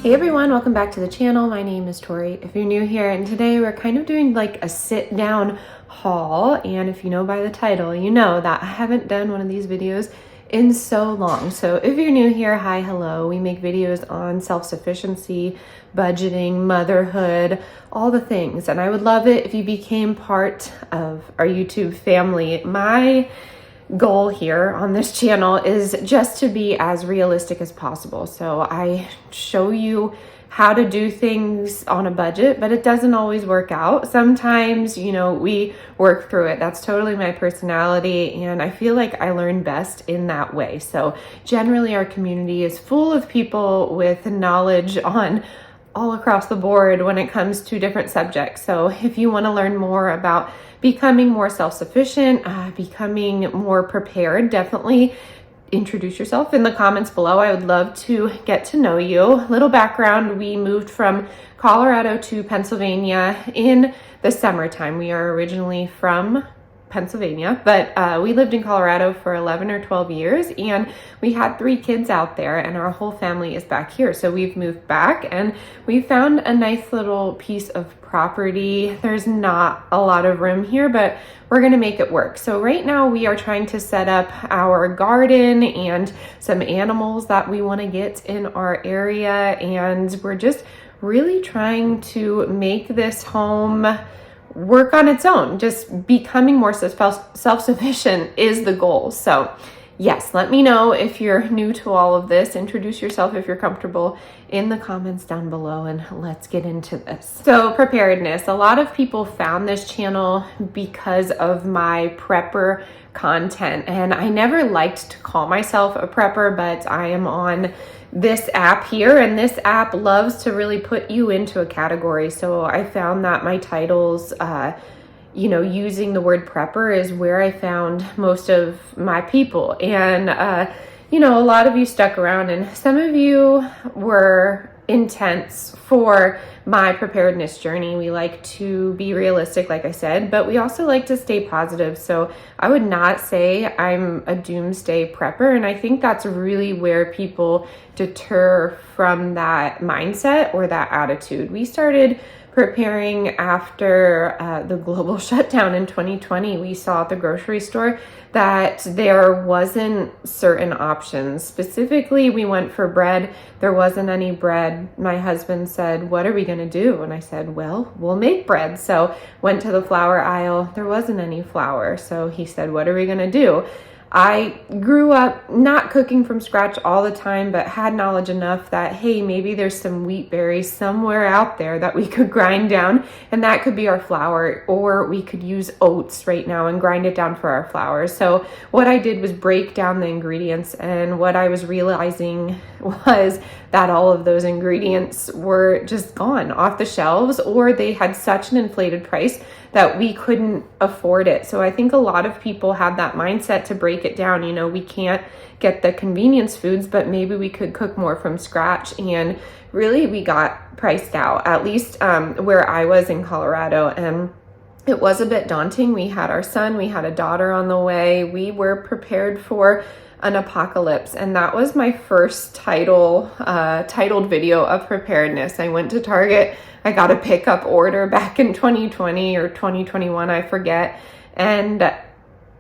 Hey everyone, welcome back to the channel. My name is Tori if you're new here, and today we're kind of doing like a sit down haul. And if you know by the title, you know that I haven't done one of these videos in so long. So if you're new here, hi, hello. We make videos on self-sufficiency, budgeting, motherhood, all the things. And I would love it if you became part of our YouTube family. My goal here on this channel is just to be as realistic as possible. So I show you how to do things on a budget, but it doesn't always work out. Sometimes, we work through it. That's totally my personality, and I feel like I learn best in that way. So generally our community is full of people with knowledge on all across the board when it comes to different subjects. So if you want to learn more about becoming more self-sufficient, becoming more prepared, definitely introduce yourself in the comments below. I would love to get to know you. Little background, we moved from Colorado to Pennsylvania in the summertime. We are originally from Pennsylvania, but we lived in Colorado for 11 or 12 years, and we had 3 kids out there, and our whole family is back here. So we've moved back and we found a nice little piece of property. There's not a lot of room here, but we're gonna make it work. So right now we are trying to set up our garden and some animals that we want to get in our area, and we're just really trying to make this home work on its own. Just becoming more self-sufficient is the goal. So yes, let me know if you're new to all of this. Introduce yourself if you're comfortable in the comments down below, and let's get into this. So preparedness. A lot of people found this channel because of my prepper content, and I never liked to call myself a prepper, but I am on this app here, and this app loves to really put you into a category. So I found that my titles, using the word prepper is where I found most of my people. And, a lot of you stuck around, and some of you were intense for my preparedness journey. We like to be realistic, like I said, but we also like to stay positive. So I would not say I'm a doomsday prepper, and I think that's really where people deter from that mindset or that attitude. We started preparing after the global shutdown in 2020. We saw at the grocery store that there wasn't certain options. Specifically, we went for bread. There wasn't any bread. My husband said, "What are we gonna do?" And I said, "Well, we'll make bread." So went to the flour aisle. There wasn't any flour. So he said, "What are we gonna do?" I grew up not cooking from scratch all the time, but had knowledge enough that, hey, maybe there's some wheat berries somewhere out there that we could grind down, and that could be our flour, or we could use oats right now and grind it down for our flour. So what I did was break down the ingredients, and what I was realizing was that all of those ingredients were just gone off the shelves, or they had such an inflated price that we couldn't afford it. So I think a lot of people have that mindset to break it down. We can't get the convenience foods, but maybe we could cook more from scratch. And really we got priced out, at least where I was in Colorado. And it was a bit daunting. We had our son, we had a daughter on the way. We were prepared for an apocalypse, and that was my first titled video of preparedness. I went to Target. I got a pickup order back in 2020 or 2021, I forget, and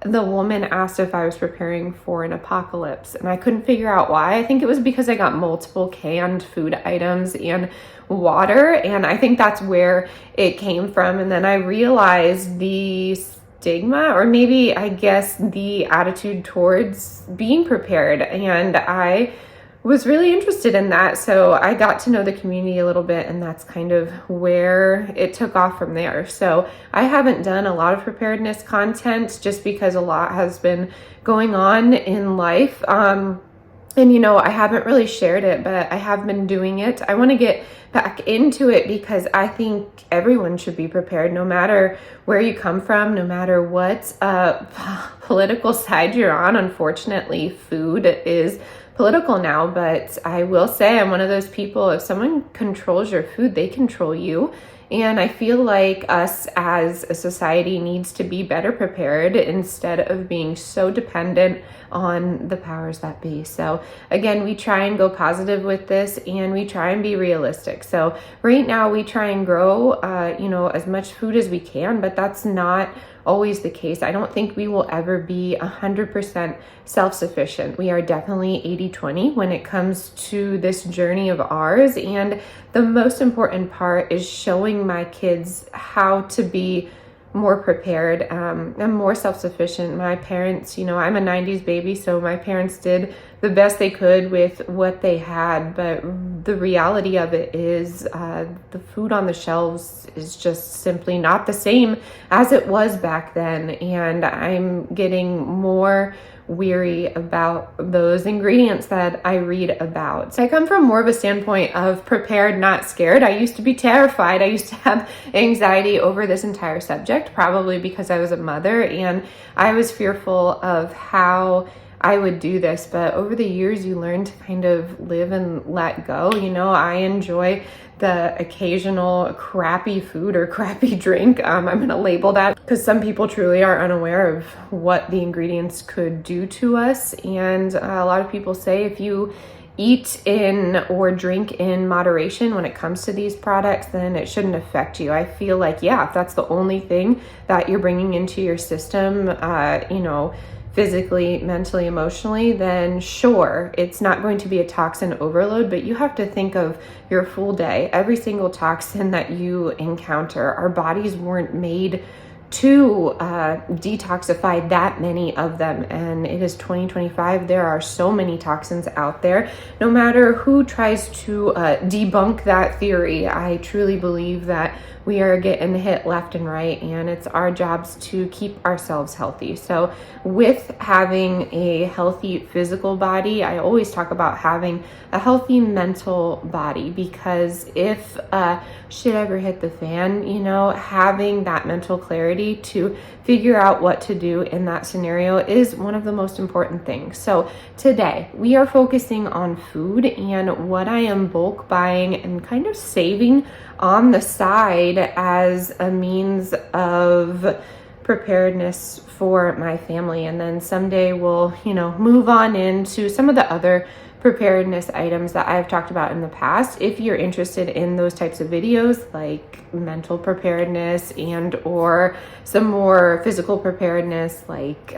the woman asked if I was preparing for an apocalypse, and I couldn't figure out why. I think it was because I got multiple canned food items and water, and I think that's where it came from. And then I realized the stigma, or maybe I guess the attitude towards being prepared, and I was really interested in that. So I got to know the community a little bit, and that's kind of where it took off from there. So I haven't done a lot of preparedness content just because a lot has been going on in life. And I haven't really shared it, but I have been doing it. I want to get back into it because I think everyone should be prepared, no matter where you come from, no matter what political side you're on. Unfortunately, food is political now, but I will say I'm one of those people, if someone controls your food, they control you. And I feel like us as a society needs to be better prepared instead of being so dependent on the powers that be. So again, we try and go positive with this, and we try and be realistic. So right now we try and grow, as much food as we can, but that's not always the case. I don't think we will ever be 100% self-sufficient. We are definitely 80-20 when it comes to this journey of ours. And the most important part is showing my kids how to be more prepared and more self-sufficient. My parents, I'm a 90s baby, so my parents did the best they could with what they had, but the reality of it is the food on the shelves is just simply not the same as it was back then, and I'm getting more weary about those ingredients that I read about. So I come from more of a standpoint of prepared, not scared. I used to be terrified. I used to have anxiety over this entire subject, probably because I was a mother, and I was fearful of how I would do this. But over the years, you learn to kind of live and let go. I enjoy the occasional crappy food or crappy drink. I'm going to label that because some people truly are unaware of what the ingredients could do to us. And a lot of people say if you eat in or drink in moderation when it comes to these products, then it shouldn't affect you. I feel like, if that's the only thing that you're bringing into your system, physically, mentally, emotionally, then sure, it's not going to be a toxin overload, but you have to think of your full day, every single toxin that you encounter. Our bodies weren't made to detoxify that many of them, and it is 2025. There are so many toxins out there. No matter who tries to debunk that theory, I truly believe that we are getting hit left and right, and it's our jobs to keep ourselves healthy. So with having a healthy physical body, I always talk about having a healthy mental body, because if shit ever hit the fan, having that mental clarity to figure out what to do in that scenario is one of the most important things. So today we are focusing on food and what I am bulk buying and kind of saving on the side as a means of preparedness for my family. And then someday we'll, move on into some of the other preparedness items that I've talked about in the past. If you're interested in those types of videos, like mental preparedness and or some more physical preparedness, like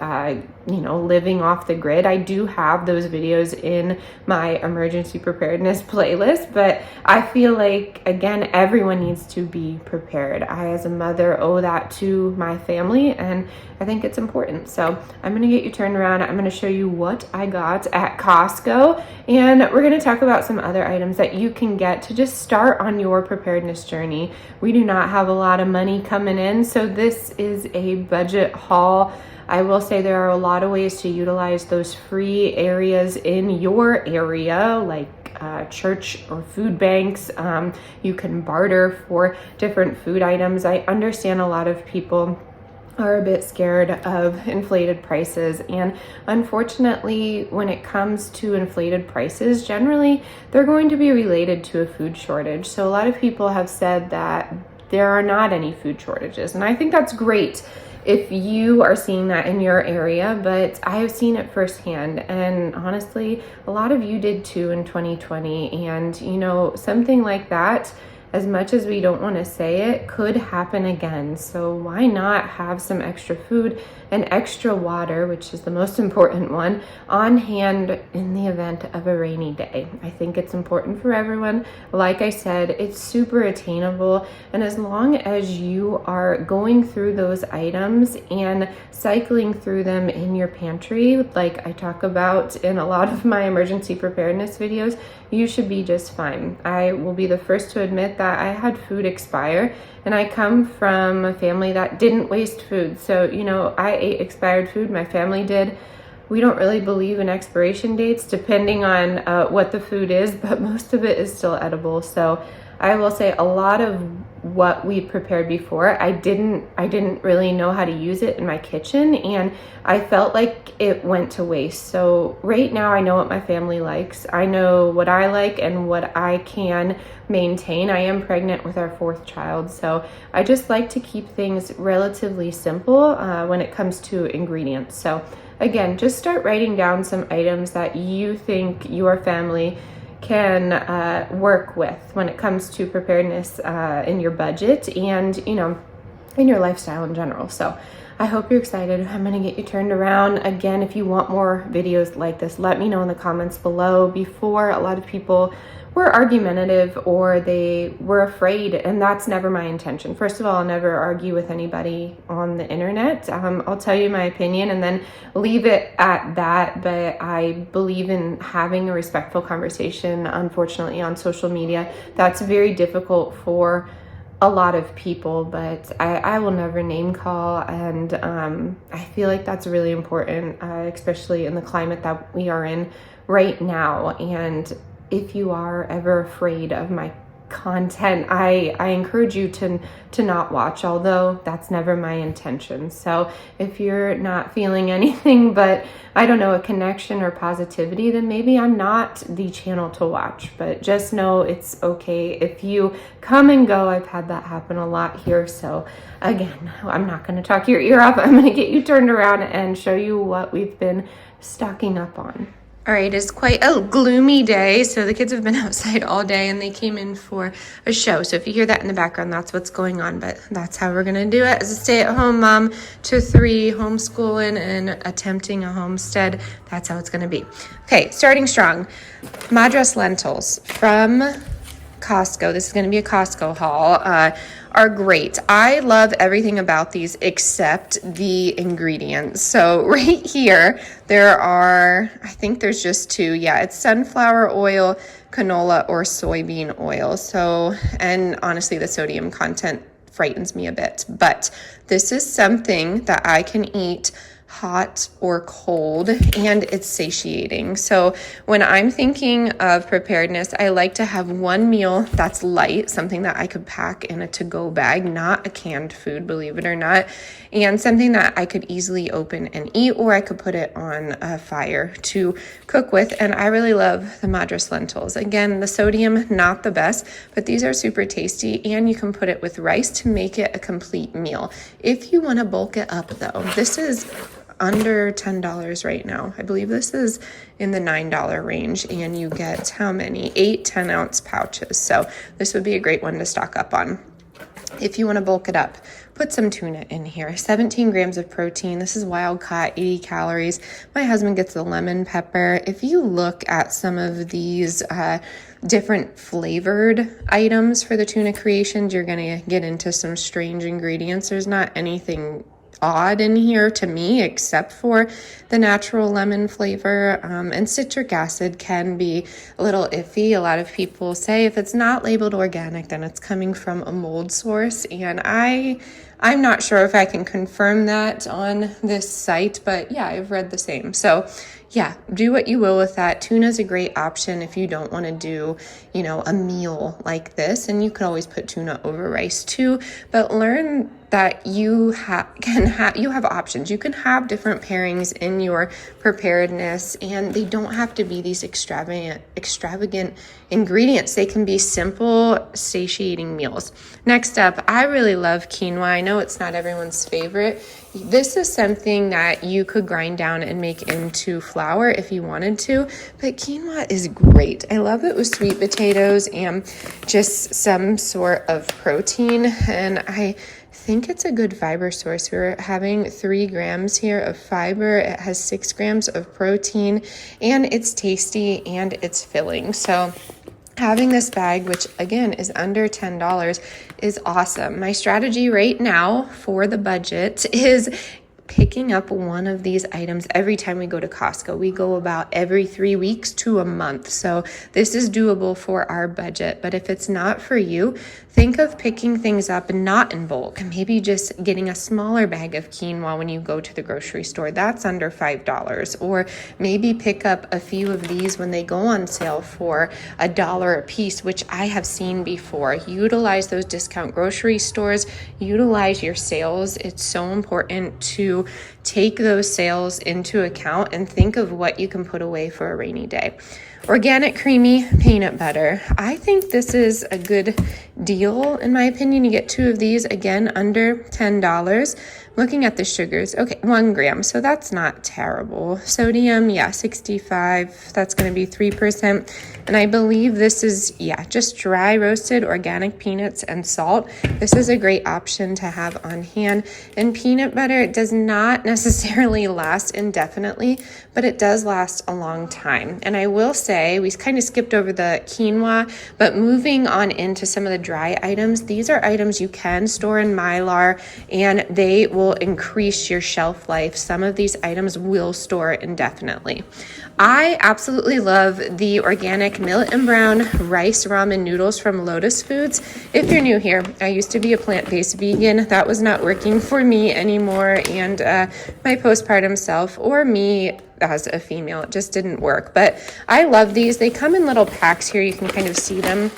living off the grid, I do have those videos in my emergency preparedness playlist. But I feel like, again, everyone needs to be prepared. I, as a mother, owe that to my family, and I think it's important. So I'm going to get you turned around. I'm going to show you what I got at Costco, and we're going to talk about some other items that you can get to just start on your preparedness journey. We do not have a lot of money coming in, so this is a budget haul. I will say there are a lot of ways to utilize those free areas in your area, like church or food banks. You can barter for different food items. I understand a lot of people are a bit scared of inflated prices, and unfortunately, when it comes to inflated prices, generally they're going to be related to a food shortage. So a lot of people have said that there are not any food shortages, and I think that's great if you are seeing that in your area, but I have seen it firsthand, and honestly, a lot of you did too in 2020. And something like that, as much as we don't want to say it, could happen again. So why not have some extra food and extra water, which is the most important one, on hand in the event of a rainy day? I think it's important for everyone. Like I said, it's super attainable, and as long as you are going through those items and cycling through them in your pantry, like I talk about in a lot of my emergency preparedness videos, you should be just fine. I will be the first to admit that I had food expire, and I come from a family that didn't waste food. So, I ate expired food, my family did. We don't really believe in expiration dates, depending on what the food is, but most of it is still edible. So I will say a lot of what we prepared before, I didn't really know how to use it in my kitchen, and I felt like it went to waste. So right now I know what my family likes. I know what I like and what I can maintain. I am pregnant with our 4th child, so I just like to keep things relatively simple when it comes to ingredients. So again, just start writing down some items that you think your family can work with when it comes to preparedness in your budget and, you know, in your lifestyle in general. So I hope you're excited. I'm gonna get you turned around. Again, if you want more videos like this, let me know in the comments below. Before, a lot of people were argumentative or they were afraid, and that's never my intention. First of all, I'll never argue with anybody on the internet. I'll tell you my opinion and then leave it at that, but I believe in having a respectful conversation. Unfortunately, on social media, that's very difficult for a lot of people, but I will never name call, and I feel like that's really important, especially in the climate that we are in right now. And if you are ever afraid of my content, I encourage you to not watch, although that's never my intention. So if you're not feeling anything but, I don't know, a connection or positivity, then maybe I'm not the channel to watch. But just know it's okay if you come and go. I've had that happen a lot here. So again, I'm not going to talk your ear off. I'm going to get you turned around and show you what we've been stocking up on. All right, it's quite a gloomy day. So the kids have been outside all day and they came in for a show. So if you hear that in the background, that's what's going on. But that's how we're going to do it as a stay-at-home mom to 3, homeschooling and attempting a homestead. That's how it's going to be. Okay, starting strong. Madras lentils from Costco. This is going to be a Costco haul. Are great. I love everything about these except the ingredients. So right here, there are, I think there's just 2. Yeah, it's sunflower oil, canola, or soybean oil. So, and honestly, the sodium content frightens me a bit, but this is something that I can eat hot or cold, and it's satiating. So when I'm thinking of preparedness, I like to have one meal that's light, something that I could pack in a to-go bag, not a canned food, believe it or not, and something that I could easily open and eat, or I could put it on a fire to cook with. And I really love the Madras lentils. Again, the sodium, not the best, but these are super tasty, and you can put it with rice to make it a complete meal. If you want to bulk it up though, this is under $10 right now. I believe this is in the $9 range, and you get how many? 8 10-ounce pouches. So this would be a great one to stock up on. If you want to bulk it up, put some tuna in here. 17 grams of protein. This is wild caught, 80 calories. My husband gets the lemon pepper. If you look at some of these different flavored items for the tuna creations, you're going to get into some strange ingredients. There's not anything odd in here to me except for the natural lemon flavor, and citric acid can be a little iffy. A lot of people say if it's not labeled organic, then it's coming from a mold source, and I'm not sure if I can confirm that on this site, but yeah, I've read the same. So yeah, do what you will with that. Tuna is a great option if you don't want to do, you know, a meal like this, and you could always put tuna over rice too, but learn that you have options. You can have different pairings in your preparedness, and they don't have to be these extravagant ingredients. They can be simple, satiating meals. Next up, I really love quinoa. I know it's not everyone's favorite. This is something that you could grind down and make into flour if you wanted to, but quinoa is great. I love it with sweet potatoes and just some sort of protein, and I think it's a good fiber source. We're having 3 grams here of fiber. It has 6 grams of protein, and it's tasty and it's filling. So having this bag, which again is under $10, is awesome. My strategy right now for the budget is picking up one of these items every time we go to Costco. We go about every 3 weeks to a month. So this is doable for our budget. But if it's not for you, think of picking things up not in bulk. Maybe just getting a smaller bag of quinoa when you go to the grocery store. That's under $5. Or maybe pick up a few of these when they go on sale for $1 a piece, which I have seen before. Utilize those discount grocery stores. Utilize your sales. It's so important to take those sales into account and think of what you can put away for a rainy day. Organic creamy peanut butter. I think this is a good deal in my opinion. You get 2 of these, again, under $10. Looking at the sugars, okay, 1 gram, so that's not terrible. Sodium, 65, that's gonna be 3%. And I believe this is, just dry roasted organic peanuts and salt. This is a great option to have on hand. And peanut butter does not necessarily last indefinitely, but it does last a long time. And I will say, we kind of skipped over the quinoa, but moving on into some of the dry items, these are items you can store in Mylar and they will increase your shelf life. Some of these items will store indefinitely. I absolutely love the organic millet and brown rice ramen noodles from Lotus Foods. If you're new here, I used to be a plant-based vegan. That was not working for me anymore, and my postpartum self, or me as a female, it just didn't work. But I love these. They come in little packs here. You can kind of see them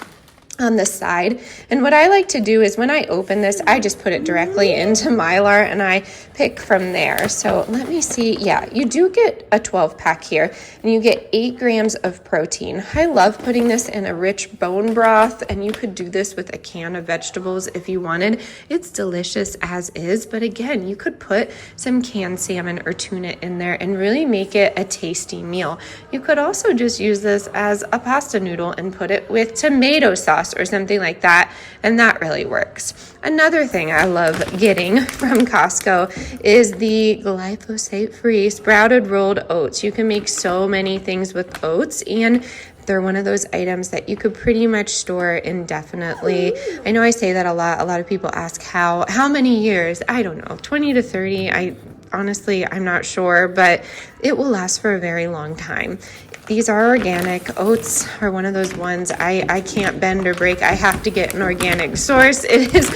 on the side. And what I like to do is when I open this, I just put it directly into Mylar and I pick from there. So let me see. You do get a 12 pack here and you get 8 grams of protein. I love putting this in a rich bone broth, and you could do this with a can of vegetables if you wanted. It's delicious as is, but again, you could put some canned salmon or tuna in there and really make it a tasty meal. You could also just use this as a pasta noodle and put it with tomato sauce or something like that, and that really works. Another thing I love getting from Costco is the glyphosate-free sprouted rolled oats. You can make so many things with oats, and they're one of those items that you could pretty much store indefinitely. I know I say that a lot. A lot of people ask how many years? I don't know, 20 to 30. Honestly, I'm not sure, but it will last for a very long time. These are organic. Oats are one of those ones I can't bend or break. I have to get an organic source. It is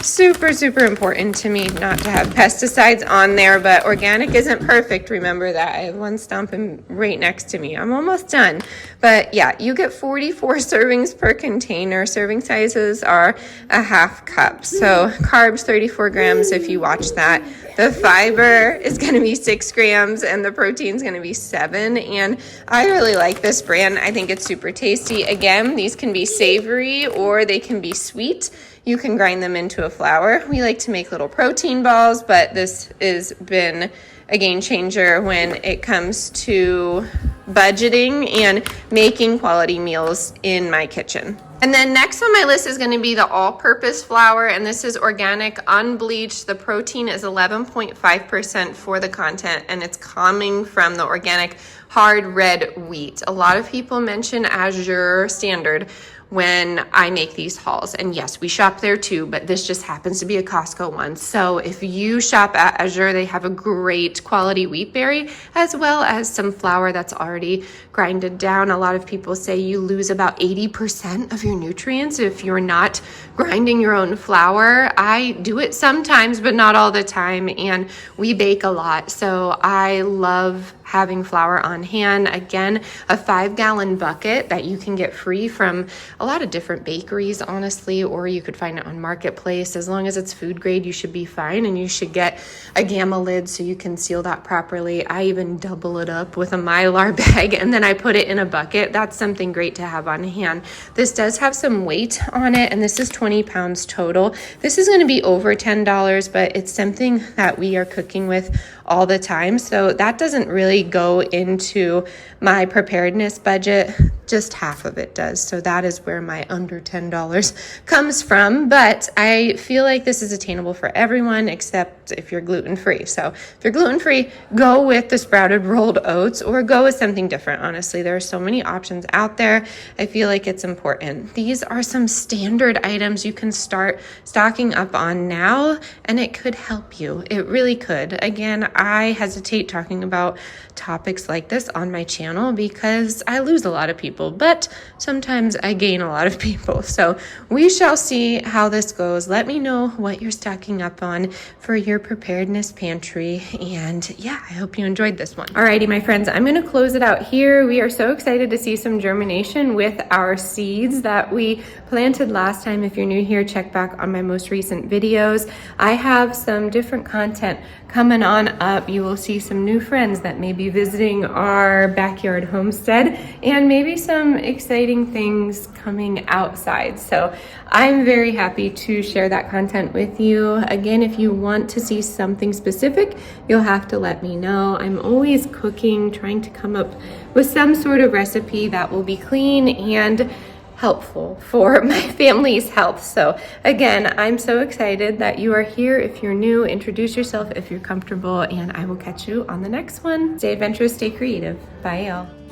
super, super important to me not to have pesticides on there, but organic isn't perfect. Remember that. I have one stomping right next to me. I'm almost done. But you get 44 servings per container. Serving sizes are a half cup. So carbs, 34 grams if you watch that. The fiber is going to be 6 grams and the protein is going to be 7. And I really like this brand. I think it's super tasty. Again, these can be savory or they can be sweet. You can grind them into a flour. We like to make little protein balls, but this has been a game changer when it comes to budgeting and making quality meals in my kitchen. And then next on my list is going to be the all-purpose flour, and this is organic, unbleached. The protein is 11.5% for the content, and it's coming from the organic hard red wheat. A lot of people mention Azure Standard when I make these hauls. And yes, we shop there too, but this just happens to be a Costco one. So if you shop at Azure, they have a great quality wheat berry, as well as some flour that's already grinded down. A lot of people say you lose about 80% of your nutrients if you're not grinding your own flour. I do it sometimes, but not all the time. And we bake a lot. So I love having flour on hand. Again, a 5-gallon bucket that you can get free from a lot of different bakeries, honestly, or you could find it on Marketplace. As long as it's food grade, you should be fine, and you should get a gamma lid so you can seal that properly. I even double it up with a Mylar bag and then I put it in a bucket. That's something great to have on hand. This does have some weight on it, and this is 20 pounds total. This is going to be over $10, but it's something that we are cooking with all the time, so that doesn't really go into my preparedness budget. just half of it does. So that is where my under $10 comes from. But I feel like this is attainable for everyone except if you're gluten-free. So if you're gluten-free, go with the sprouted rolled oats or go with something different. Honestly, there are so many options out there. I feel like it's important. These are some standard items you can start stocking up on now, and it could help you. It really could. Again, I hesitate talking about topics like this on my channel because I lose a lot of people, but sometimes I gain a lot of people. So we shall see how this goes. Let me know what you're stocking up on for your preparedness pantry. And yeah, I hope you enjoyed this one. Alrighty, my friends, I'm going to close it out here. We are so excited to see some germination with our seeds that we planted last time. If you're new here, check back on my most recent videos. I have some different content coming on up. You will see some new friends that may be visiting our backyard homestead and maybe some exciting things coming outside. So I'm very happy to share that content with you. Again, if you want to see something specific, you'll have to let me know. I'm always cooking, trying to come up with some sort of recipe that will be clean and helpful for my family's health. So again, I'm so excited that you are here. If you're new, introduce yourself if you're comfortable, and I will catch you on the next one. Stay adventurous, stay creative. Bye, y'all.